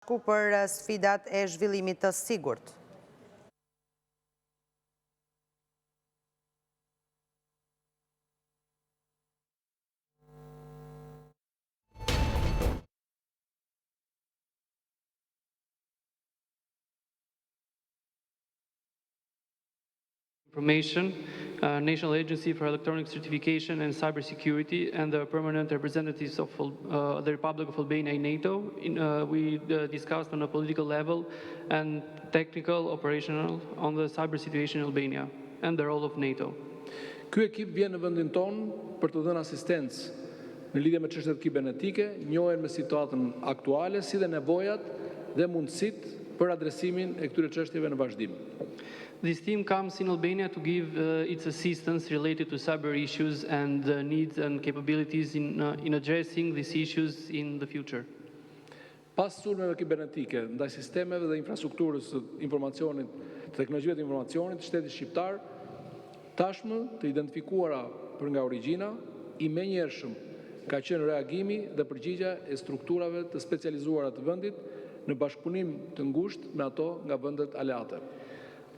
Bashku për sfidat e zhvillimit të sigurt. Information, National Agency for Electronic Certification and Cybersecurity, and the permanent representatives of the Republic of Albania in NATO. We discussed on a political level and technical, operational on the cyber situation in Albania and the role of NATO. Ky ekip vjen në vendin tonë për të dhënë asistencë në lidhje me çështjet kibernetike, njohen me situatën aktuale, si dhe nevojat dhe mundësitë për adresimin e këtyre çështjeve në vazhdim. This team comes in Albania to give its assistance related to cyber issues and the needs and capabilities in addressing these issues in the future. Pas sulmeve kibernetike ndaj sistemeve dhe infrastrukturës së informacionit, teknologjive të informacionit, shteti shqiptar tashmë të identifikuara për nga origjina i menjëhershëm ka qenë reagimi dhe përgjigja e strukturave të specializuara të vendit në bashkëpunim të ngushtë me ato nga vendet aleate.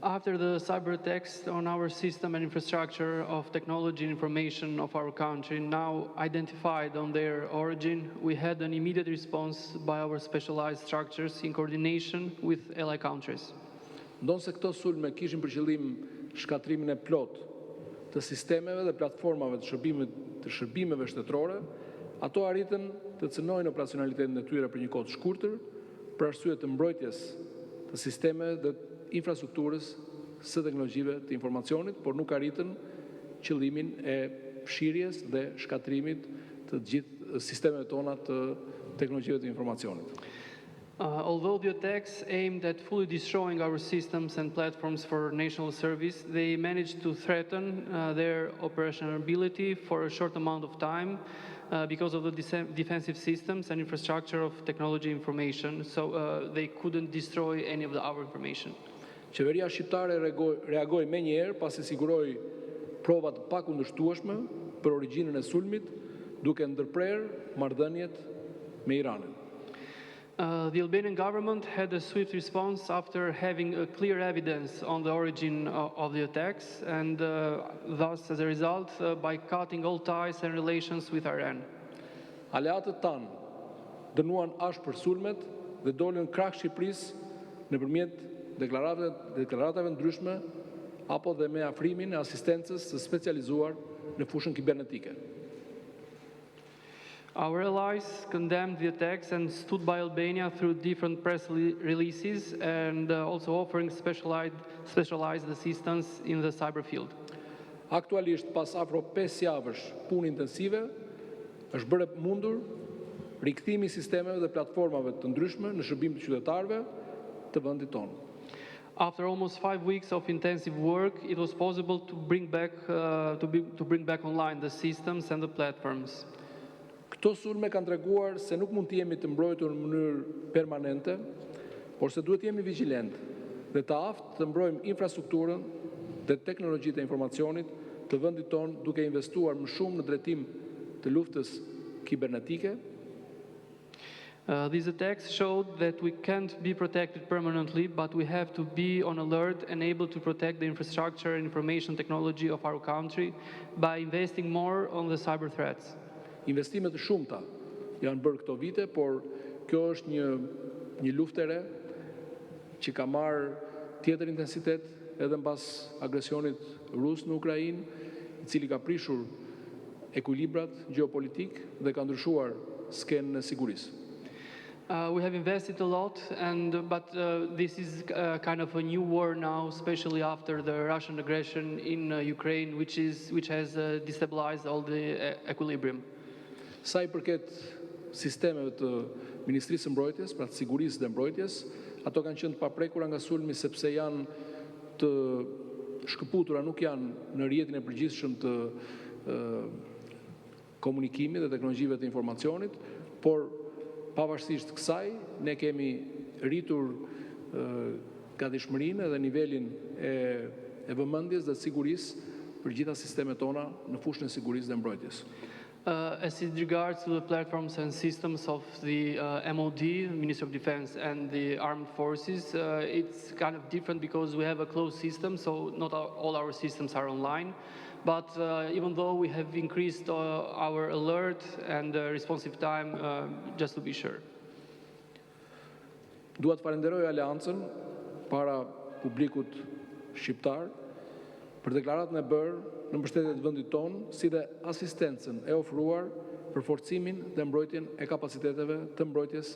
After the cyber attacks on our system and infrastructure of technology and information of our country, now identified on their origin, we had an immediate response by our specialized structures in coordination with ally countries. Ndonse këto sulme kishin për qëllim shkatrimin e plot të sistemeve dhe platformave të shërbimeve shtetërore, ato arritën të cënojnë operacionalitetin e tyre për një kohë të shkurtër, për arsye të mbrojtjes të sistemeve dhe infrastrukturës së teknologjive të informacionit, por nuk arritën qëllimin e fshirjes dhe shkatrimit të gjithë sistemeve tona të teknologjive të informacionit. Although the attacks aimed at fully destroying our systems and platforms for national service, they managed to threaten their operationality for a short amount of time because of the defensive systems and infrastructure of technology information, so they couldn't destroy any of our information. Qeveria shqiptare reagoi menjëherë pasi siguroi prova të pakundërshtueshme për origjinën e sulmit, duke ndërprerë marrëdhëniet me Iranin. The Albanian government had a swift response after having a clear evidence on the origin of the attacks, and thus, as a result, by cutting all ties and relations with Iran. Aleatët tanë dënuan ashpër sulmet dhe dolën krah Shqipërisë nëpërmjet deklaratave ndryshme apo dhe me afrimin e asistencës së specializuar në fushën kibernetike. Our allies condemned the attacks and stood by Albania through different press releases and also offering specialized assistance in the cyber field. Aktualisht, pas afro 5 javësh punë intensive, është bërë mundur rikthimi i sistemeve dhe platformave të ndryshme në shërbim të qytetarëve të vendit tonë. After almost 5 weeks of intensive work, it was possible to bring back online the systems and the platforms. Këto sulme kanë treguar se nuk mund të jemi të mbrojtur në mënyrë permanente, por se duhet jemi vigjilent dhe të aftë të mbrojmë infrastrukturën dhe teknologjitë e informacionit të vendit tonë duke investuar më shumë në drejtim të luftës kibernetike. These attacks showed that we can't be protected permanently, but we have to be on alert and able to protect the infrastructure and information technology of our country by investing more on the cyber threats. Investime të shumta janë bërë këto vite, por kjo është një luftë e re që ka marrë tjetër intensitet edhe mbas agresionit rus në Ukrainë, i cili ka prishur ekuilibrat gjeopolitik dhe ka ndryshuar skenën e sigurisë. We have invested a lot, but this is kind of a new war now, especially after the Russian aggression in Ukraine, which has destabilized all the equilibrium. Sa i përket sistemeve të Ministrisë së Mbrojtjes, pra të sigurisë dhe mbrojtjes, ato kanë qenë të paprekura nga sulmi sepse janë të shkëputura, nuk janë në rrjetin e përgjithshëm të komunikimit dhe teknologjive të informacionit, por pavarësisht kësaj, ne kemi rritur gatishmërinë dhe nivelin e vëmendjes dhe sigurisë për gjitha sistemet tona në fushën e sigurisë dhe mbrojtjes. As it regards to the platforms and systems of the MOD, Ministry of Defense, and the Armed Forces, it's kind of different because we have a closed system, so not all our systems are online. But even though we have increased our alert and responsive time, just to be sure. Dua të falenderoj Aleancën para publikut shqiptar për deklaratën e bërë në mbështetje të vendit tonë, si dhe asistencën e ofruar për forcimin dhe mbrojtjen e kapaciteteve të mbrojtjes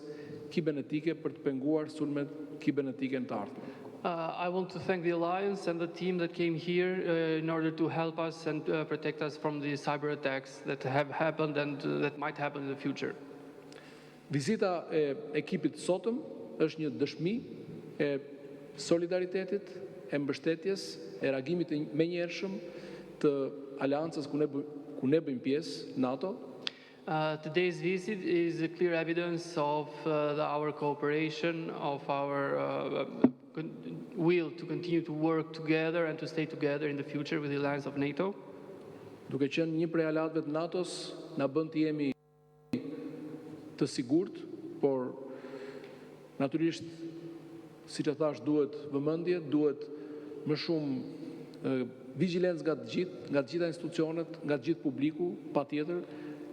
kibernetike për të penguar sulmet kibernetike në të ardhmen. I want to thank the Alliance and the team that came here in order to help us and protect us from the cyber attacks that have happened and that might happen in the future. Vizita e ekipit sotëm është një dëshmi e solidaritetit, e mbështetjes, e reagimit të menjëhershëm të aleancës ku ne bëjmë pjesë, NATO. Today's visit is a clear evidence of our cooperation, of our will to continue to work together and to stay together in the future with the alliance of NATO. Duke qenë një prej aleatëve të NATO-s, na bën të jemi të sigurt, por natyrisht, siç e thash, duhet vëmendje, duhet më shumë vigjilencë nga të gjitha institucionet, nga të gjithë publiku, patjetër.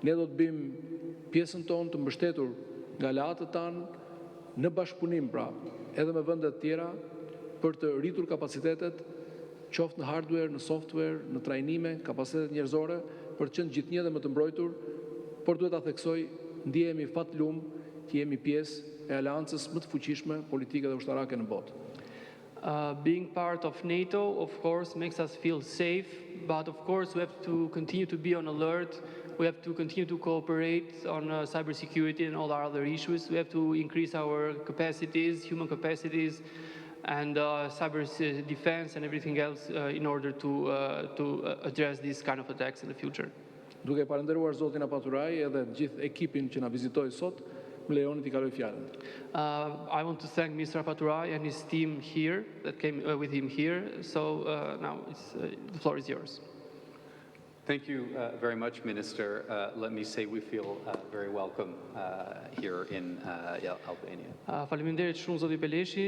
Ne do të bëjmë pjesën tonë të mbështetur nga aleatët tanë në bashkëpunim, pra, edhe me vende të tjera për të rritur kapacitetet, qoftë në hardware, në software, në trajnime, kapacitetet njerëzore, për të qenë gjithnjë dhe më të mbrojtur, por duhet ta theksoj, ndihemi fatlum që jemi pjesë e aleancës më të fuqishme politike dhe ushtarake në botë. Being part of NATO, of course, makes us feel safe, but of course we have to continue to be on alert. We have to continue to cooperate on cybersecurity and all our other issues. We have to increase our capacities, human capacities, and cyber defense and everything else in order to address these kind of attacks in the future. Duke falenderuar zotin Apaturaj edhe gjithë ekipin që na vizitoi sot, më lejoni t'i kaloj fjalën. I want to thank Mr. Apaturaj and his team here that came with him here. So now the floor is yours. Thank you very much, Minister. Let me say we feel very welcome here in Albania. Faleminderit shumë zoti Peleshi.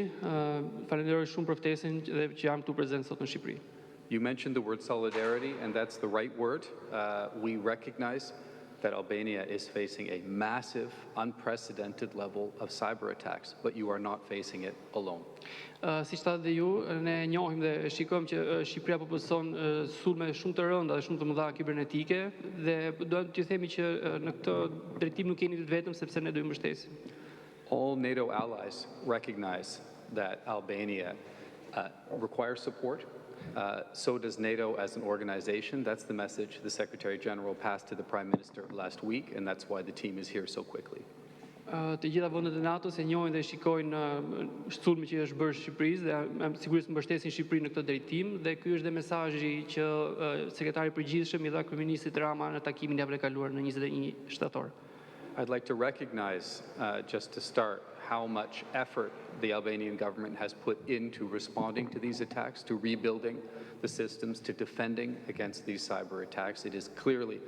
Falenderoj shumë për ftesën dhe që jam këtu prezent sot në Shqipëri. You mentioned the word solidarity, and that's the right word. We recognize that Albania is facing a massive, unprecedented level of cyber attacks, but you are not facing it alone. Si që dhe ju, ne njohim dhe shikojmë që Shqipëria po pëson sulme shumë të rënda dhe shumë të mëdha kibernetike dhe do t'ju themi që në këtë drejtim nuk jeni të vetëm sepse ne do ju mbështesim. All NATO allies recognize that Albania requires support. So does NATO as an organization. That's the message the Secretary General passed to the Prime Minister last week, and that's why the team is here so quickly. Të gjitha vendet e NATO-s e njohin dhe shikojnë sulmin që është bërë Shqipërisë dhe sigurisht mbështesin Shqipërinë në këtë drejtim dhe ky është dhe mesazhi që sekretari i përgjithshëm i dha kryeministit Rama në takimin e javës së kaluar në 21 shtator. I'd like to recognize, just to start, how much effort the Albanian government has put into responding to these attacks, to rebuilding the systems, to defending against these cyber attacks. It is clearly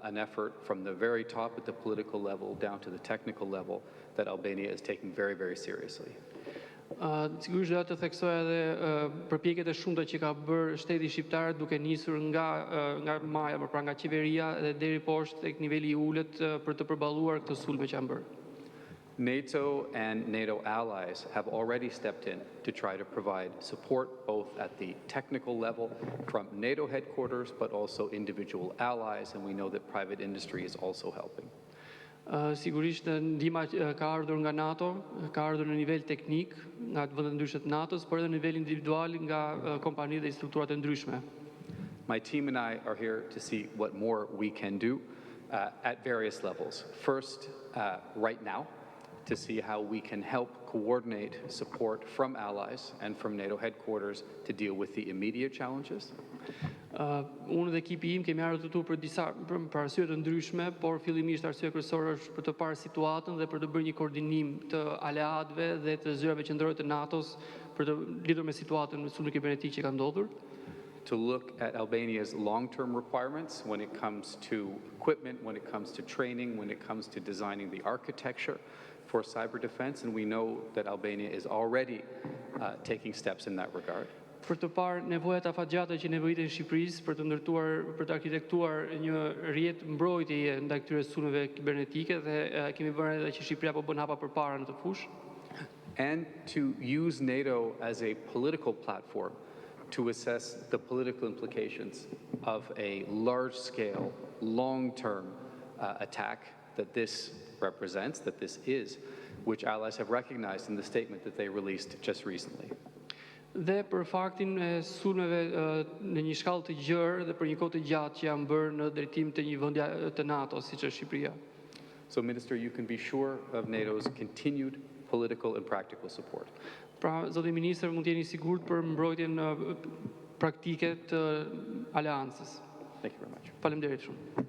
an effort from the very top at the political level down to the technical level that Albania is taking very, very seriously. Sigurisht do të theksoj edhe përpjekjet e shumta që ka bërë shteti shqiptar duke nisur nga maja, pra nga qeveria dhe deri poshtë tek niveli i ulët për të përballuar këtë sulme që janë bërë. NATO and NATO allies have already stepped in to try to provide support both at the technical level from NATO headquarters, but also individual allies, and we know that private industry is also helping. Sigurisht ndihma ka ardhur nga NATO, ka ardhur në nivel teknik nga vendet ndryshme të NATO-s, por edhe në nivel individual nga kompanitë dhe strukturat e ndryshme. My team and I are here to see what more we can do at various levels. First, right now, to see how we can help coordinate support from allies and from NATO headquarters to deal with the immediate challenges. Unë dhe ekipi im kemi ardhur këtu për arsye të ndryshme, por fillimisht arsyeja kryesore është për të parë situatën dhe për të bërë një koordinim të aleatëve dhe të zyrave qendrore të NATO-s për të lidhur me situatën me sulmin kibernetik që ka ndodhur. to look at Albania's long-term requirements when it comes to equipment, when it comes to training, when it comes to designing the architecture for cyber defense, and we know that Albania is already taking steps in that regard. Për të parë nevojat afatgjata që nevojiten në Shqipërisë për të arkitektuar një rrjet mbrojtjeje ndaj këtyre sulmeve kibernetike dhe kemi bërë edhe që Shqipëria po bën hapa përpara në të fushë. And to use NATO as a political platform to assess the political implications of a large-scale, long-term attack that this represents, that this is, which allies have recognized in the statement that they released just recently. Dhe për faktin e sulmeve në një shkallë të gjerë dhe për një kohë të gjatë që janë bërë në drejtim të një vendi të NATO, siç është Shqipëria. So, Minister, you can be sure of NATO's continued political and practical support. Pra, zoti ministër, mund të jeni sigurt për mbrojtjen praktike të aleancës. Thank you very much. Faleminderit shumë.